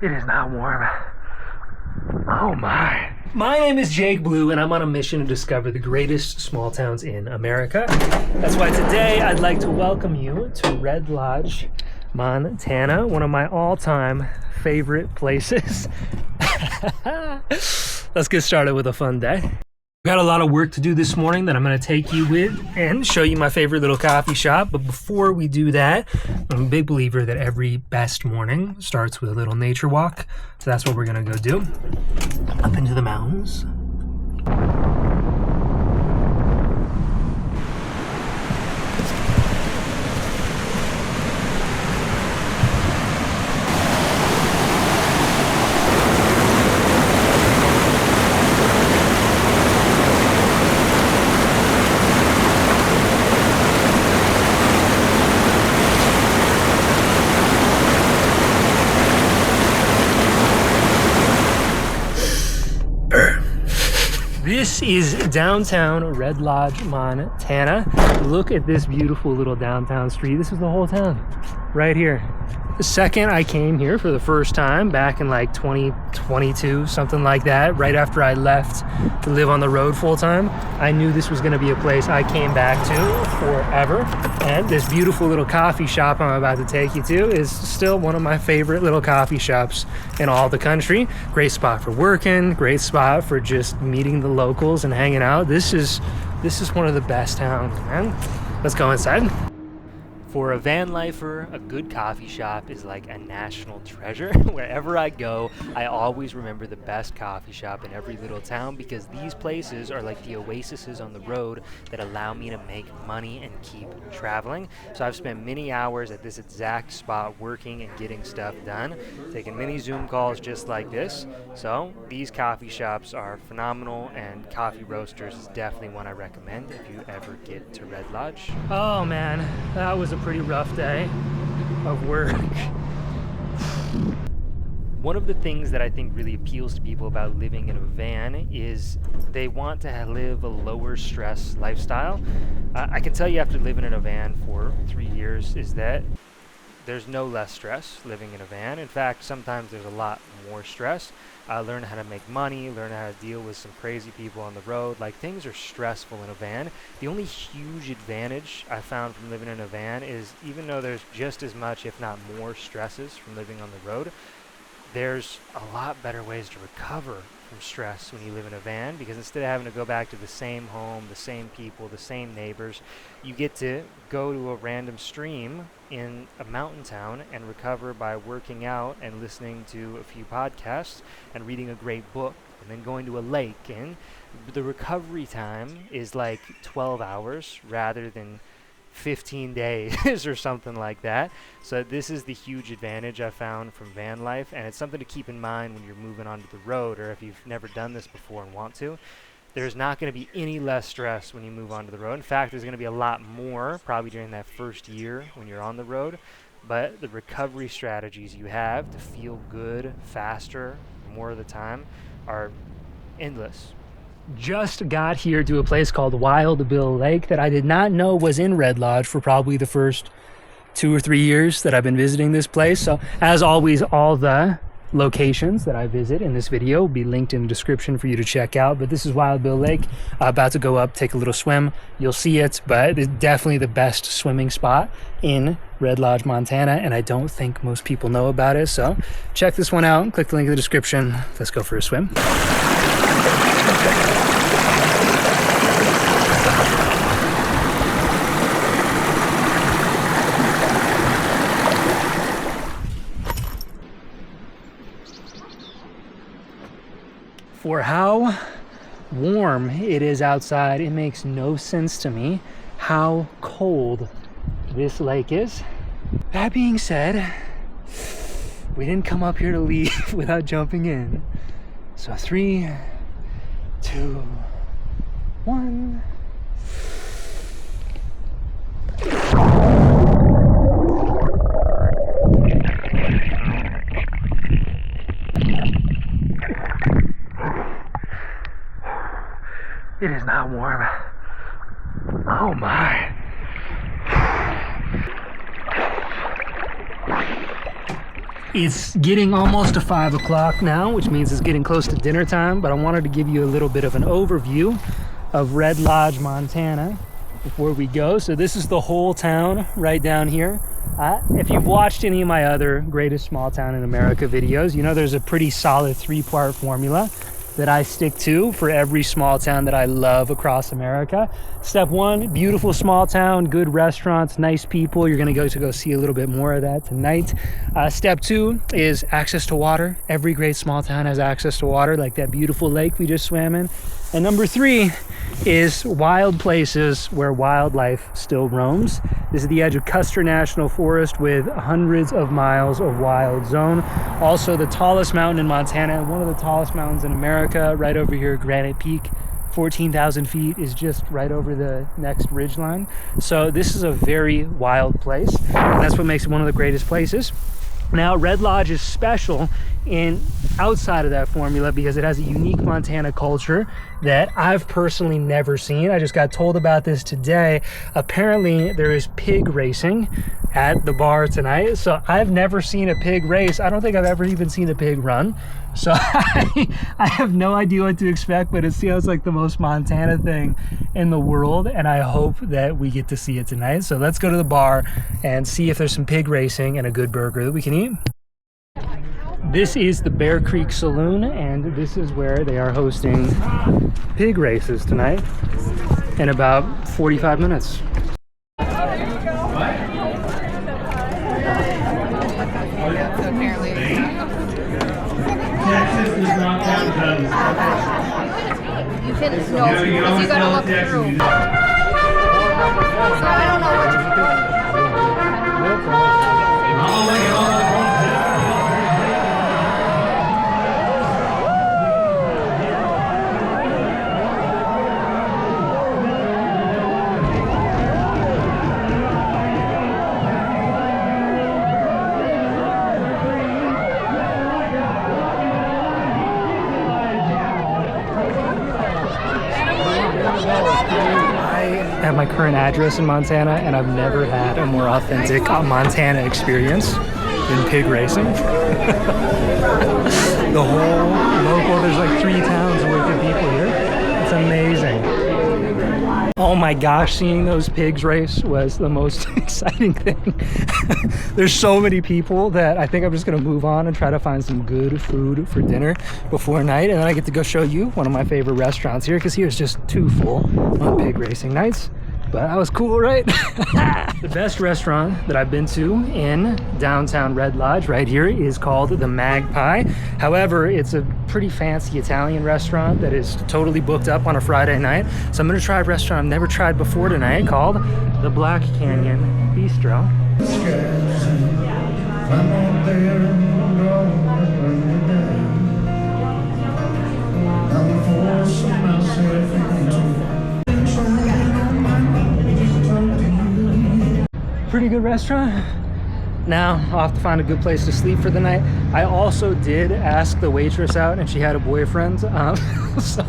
It is not warm. Oh my. My name is Jake Blue, and I'm on a mission to discover the greatest small towns in America. That's why today I'd like to welcome you to Red Lodge, Montana, one of my all-time favorite places. Let's get started with a fun day. Got a lot of work to do this morning that I'm going to take you with and show you my favorite little coffee shop. But before we do that, I'm a big believer that every best morning starts with a little nature walk. So that's what we're going to go do. Up into the mountains. This is downtown Red Lodge, Montana. Look at this beautiful little downtown street. This is the whole town right here. The second I came here for the first time back in like 2022, something like that, right after I left to live on the road full time, I knew this was going to be a place I came back to forever. And this beautiful little coffee shop I'm about to take you to is still one of my favorite little coffee shops in all the country. Great spot for working, great spot for just meeting the locals and hanging out. This is one of the best towns, man. Let's go inside. For a van lifer, a good coffee shop is like a national treasure. Wherever I go, I always remember the best coffee shop in every little town because these places are like the oases on the road that allow me to make money and keep traveling. So I've spent many hours at this exact spot working and getting stuff done, taking many Zoom calls just like this. So these coffee shops are phenomenal, and Coffee Roasters is definitely one I recommend if you ever get to Red Lodge. Oh man, that was a pretty rough day of work. One of the things that I think really appeals to people about living in a van is they want to live a lower stress lifestyle. I can tell you after living in a van for 3 years is that there's no less stress living in a van. In fact, sometimes there's a lot more stress. Learn how to make money, learn how to deal with some crazy people on the road. Like, things are stressful in a van. The only huge advantage I found from living in a van is even though there's just as much, if not more, stresses from living on the road, there's a lot better ways to recover from stress when you live in a van, because instead of having to go back to the same home, the same people, the same neighbors, you get to go to a random stream in a mountain town and recover by working out and listening to a few podcasts and reading a great book and then going to a lake. And the recovery time is like 12 hours rather than 15 days or something like that. So this is the huge advantage I found from van life, and it's something to keep in mind when you're moving onto the road, or if you've never done this before and want to. There's not going to be any less stress when you move onto the road. In fact, there's going to be a lot more probably during that first year when you're on the road. But the recovery strategies you have to feel good faster more of the time are endless. Just got here to a place called Wild Bill Lake that I did not know was in Red Lodge for probably the first 2 or 3 years that I've been visiting this place. So as always, all the locations that I visit in this video will be linked in the description for you to check out. But this is Wild Bill Lake. About to go up, take a little swim. You'll see it, but it's definitely the best swimming spot in Red Lodge, Montana, and I don't think most people know about it. So check this one out. Click the link in the description. Let's go for a swim. For how warm it is outside, it makes no sense to me how cold this lake is. That being said, we didn't come up here to leave without jumping in. So 3, 2, 1. It is not warm. Oh my. It's getting almost to 5 o'clock now, which means it's getting close to dinner time, but I wanted to give you a little bit of an overview of Red Lodge, Montana before we go. So this is the whole town right down here. If you've watched any of my other Greatest Small Town in America videos, you know there's a pretty solid 3-part formula that I stick to for every small town that I love across America. Step 1, beautiful small town, good restaurants, nice people. You're gonna go see a little bit more of that tonight. Step 2 is access to water. Every great small town has access to water, like that beautiful lake we just swam in. And number 3 is wild places where wildlife still roams. This is the edge of Custer National Forest with hundreds of miles of wild zone. Also the tallest mountain in Montana, one of the tallest mountains in America, right over here, Granite Peak. 14,000 feet is just right over the next ridgeline. So this is a very wild place, and that's what makes it one of the greatest places. Now, Red Lodge is special outside of that formula because it has a unique Montana culture that I've personally never seen. I just got told about this today. Apparently, there is pig racing at the bar tonight. So I've never seen a pig race. I don't think I've ever even seen a pig run. So I have no idea what to expect, but it sounds like the most Montana thing in the world, and I hope that we get to see it tonight. So let's go to the bar and see if there's some pig racing and a good burger that we can eat. This is the Bear Creek Saloon, and this is where they are hosting pig races tonight in about 45 minutes. You can know because you gotta look through. So I don't know what you're doing. At my current address in Montana, and I've never had a more authentic Montana experience than pig racing. The whole local, there's like 3 towns worth of people here. It's amazing. Oh my gosh, seeing those pigs race was the most exciting thing. There's so many people that I think I'm just gonna move on and try to find some good food for dinner before night, and then I get to go show you one of my favorite restaurants here, because here's just too full on pig racing nights. But that was cool, right? The best restaurant that I've been to in downtown Red Lodge right here is called the Magpie. However, it's a pretty fancy Italian restaurant that is totally booked up on a Friday night. So I'm gonna try a restaurant I've never tried before tonight called the Black Canyon Bistro. Pretty good restaurant. Now I'll have to find a good place to sleep for the night. I also did ask the waitress out, and she had a boyfriend. So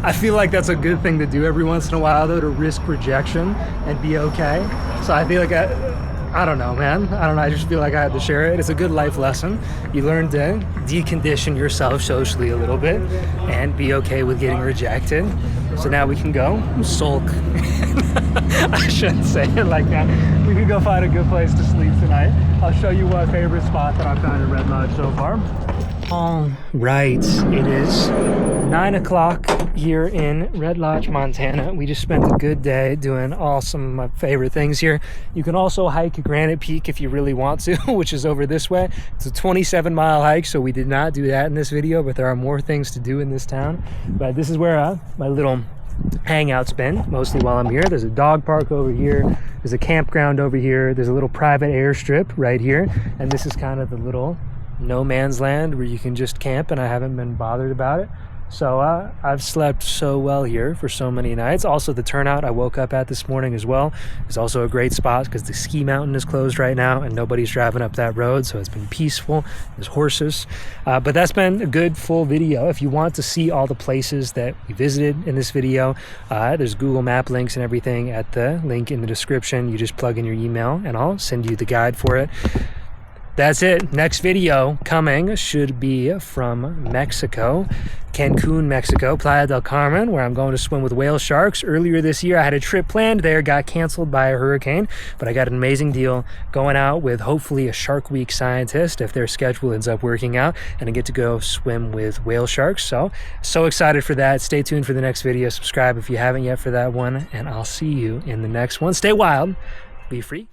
I feel like that's a good thing to do every once in a while, though, to risk rejection and be okay. So I feel like I don't know, man. I don't know. I just feel like I had to share it. It's a good life lesson. You learn to decondition yourself socially a little bit and be okay with getting rejected. So now we can go sulk. I shouldn't say it like that. We can go find a good place to sleep tonight. I'll show you my favorite spot that I've found in Red Lodge so far. All right, it is 9 o'clock here in Red Lodge, Montana. We just spent a good day doing some of my favorite things here. You can also hike Granite Peak if you really want to, which is over this way. It's a 27-mile hike, so we did not do that in this video, but there are more things to do in this town. But this is where my little hangout's been mostly while I'm here. There's a dog park over here, there's a campground over here, there's a little private airstrip right here, and this is kind of the little no man's land where you can just camp, and I haven't been bothered about it. So I've slept so well here for so many nights. Also, the turnout I woke up at this morning as well is also a great spot because the ski mountain is closed right now and nobody's driving up that road, so it's been peaceful. There's horses. But that's been a good full video. If you want to see all the places that we visited in this video, there's Google Map links and everything at the link in the description. You just plug in your email and I'll send you the guide for it. that's it. Next video coming should be from Mexico, Cancun, Mexico, Playa del Carmen, where I'm going to swim with whale sharks. Earlier this year, I had a trip planned there, got canceled by a hurricane, but I got an amazing deal going out with hopefully a Shark Week scientist if their schedule ends up working out, and I get to go swim with whale sharks. So excited for that. Stay tuned for the next video. Subscribe if you haven't yet for that one, and I'll see you in the next one. Stay wild, be free.